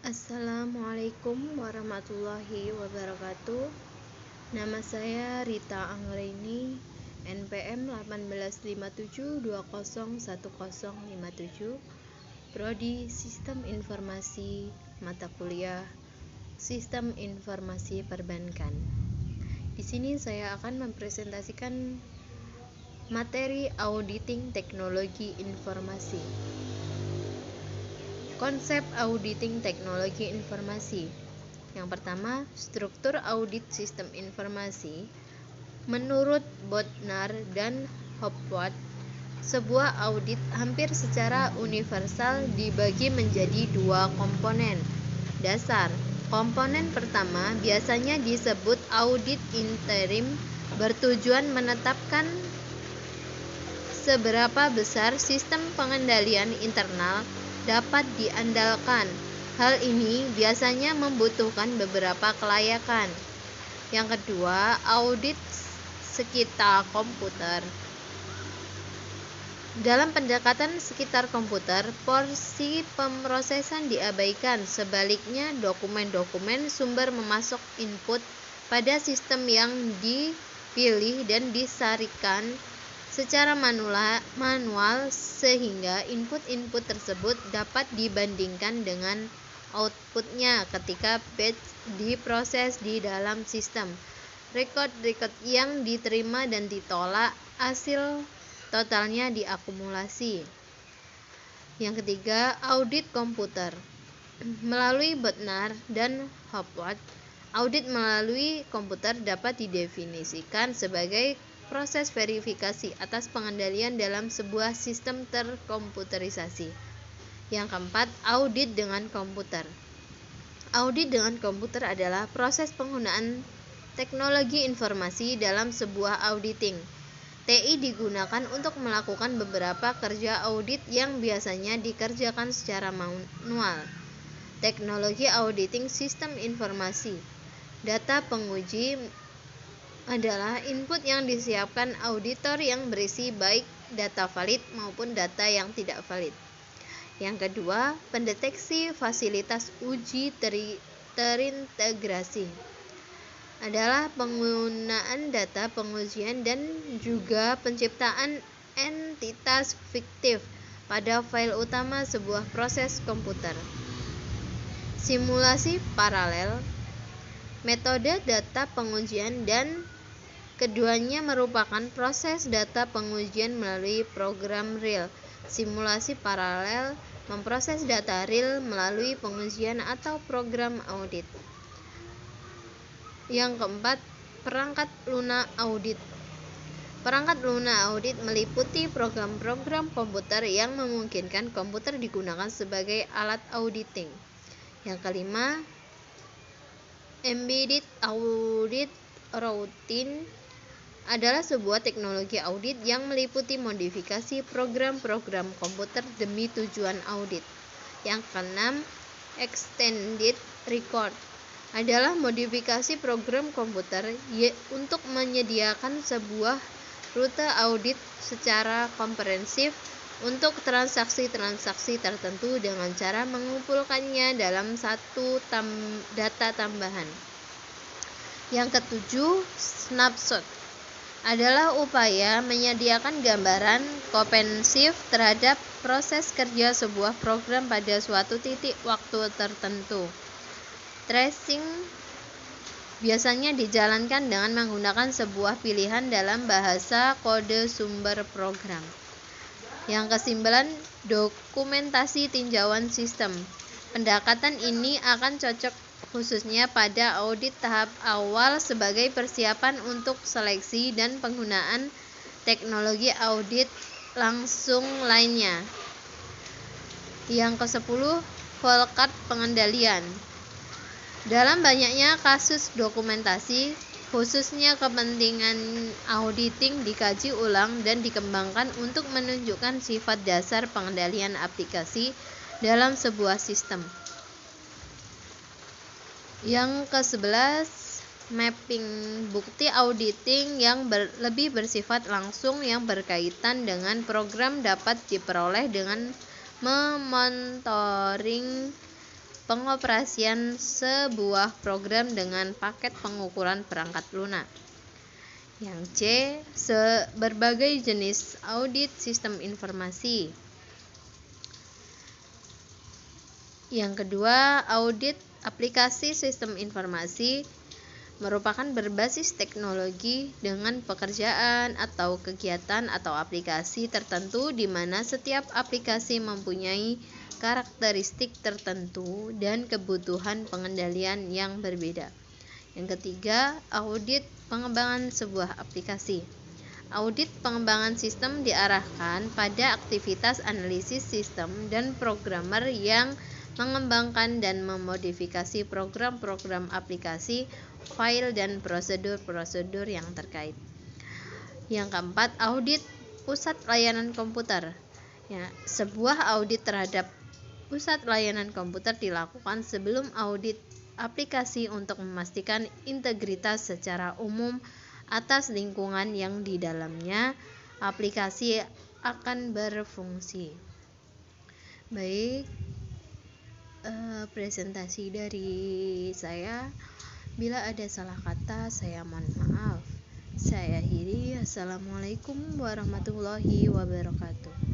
Assalamualaikum warahmatullahi wabarakatuh. Nama saya Rita Anggraini, NPM 1857201057, Prodi Sistem Informasi, mata kuliah Sistem Informasi Perbankan. Di sini saya akan mempresentasikan materi auditing teknologi informasi. Konsep auditing teknologi informasi. Yang pertama, struktur audit sistem informasi. Menurut Bodnar dan Hopwood, sebuah audit hampir secara universal dibagi menjadi dua komponen dasar. Komponen pertama biasanya disebut audit interim, bertujuan menetapkan seberapa besar sistem pengendalian internal dapat diandalkan. Hal ini biasanya membutuhkan beberapa kelayakan. Yang kedua, audit sekitar komputer. Dalam pendekatan sekitar komputer, porsi pemrosesan diabaikan. Sebaliknya, dokumen-dokumen sumber memasuk input pada sistem yang dipilih dan disarikan secara manual sehingga input-input tersebut dapat dibandingkan dengan outputnya ketika batch diproses di dalam sistem. Record-record yang diterima dan ditolak, hasil totalnya diakumulasi. Yang ketiga, audit komputer. Melalui Bodnar dan Hopwood, audit melalui komputer dapat didefinisikan sebagai proses verifikasi atas pengendalian dalam sebuah sistem terkomputerisasi. Yang keempat, audit dengan komputer. Audit dengan komputer adalah proses penggunaan teknologi informasi dalam sebuah auditing. TI digunakan untuk melakukan beberapa kerja audit yang biasanya dikerjakan secara manual. Teknologi auditing sistem informasi. Data penguji adalah input yang disiapkan auditor yang berisi baik data valid maupun data yang tidak valid. Yang kedua, pendeteksi fasilitas uji terintegrasi adalah penggunaan data pengujian dan juga penciptaan entitas fiktif pada file utama sebuah proses komputer. Simulasi paralel, metode data pengujian, dan keduanya merupakan proses data pengujian melalui program real. Simulasi paralel memproses data real melalui pengujian atau program audit. Yang keempat, perangkat lunak audit. Perangkat lunak audit meliputi program-program komputer yang memungkinkan komputer digunakan sebagai alat auditing. Yang kelima, embedded audit routine adalah sebuah teknologi audit yang meliputi modifikasi program-program komputer demi tujuan audit. Yang keenam, extended record adalah modifikasi program komputer untuk menyediakan sebuah rute audit secara komprehensif untuk transaksi-transaksi tertentu dengan cara mengumpulkannya dalam satu data tambahan. Yang ketujuh, snapshot adalah upaya menyediakan gambaran komprehensif terhadap proses kerja sebuah program pada suatu titik waktu tertentu. Tracing biasanya dijalankan dengan menggunakan sebuah pilihan dalam bahasa kode sumber program. Yang kesembilan, dokumentasi tinjauan sistem. Pendekatan ini akan cocok khususnya pada audit tahap awal sebagai persiapan untuk seleksi dan penggunaan teknologi audit langsung lainnya. Yang ke-10, flowchart pengendalian. Dalam banyaknya kasus dokumentasi, khususnya kepentingan auditing dikaji ulang dan dikembangkan untuk menunjukkan sifat dasar pengendalian aplikasi dalam sebuah sistem. Yang ke-11, mapping bukti auditing yang lebih bersifat langsung yang berkaitan dengan program dapat diperoleh dengan memonitoring pengoperasian sebuah program dengan paket pengukuran perangkat lunak. Yang C, berbagai jenis audit sistem informasi. Yang kedua, audit aplikasi sistem informasi merupakan berbasis teknologi dengan pekerjaan atau kegiatan atau aplikasi tertentu di mana setiap aplikasi mempunyai karakteristik tertentu dan kebutuhan pengendalian yang berbeda. Yang ketiga, audit pengembangan sebuah aplikasi. Audit pengembangan sistem diarahkan pada aktivitas analisis sistem dan programmer yang mengembangkan dan memodifikasi program-program aplikasi, file, dan prosedur-prosedur yang terkait. Yang keempat, audit pusat layanan komputer. Ya, sebuah audit terhadap pusat layanan komputer dilakukan sebelum audit aplikasi untuk memastikan integritas secara umum atas lingkungan yang di dalamnya aplikasi akan berfungsi. Baik, presentasi dari saya. Bila ada salah kata, saya mohon maaf. Saya akhiri. Assalamualaikum warahmatullahi wabarakatuh.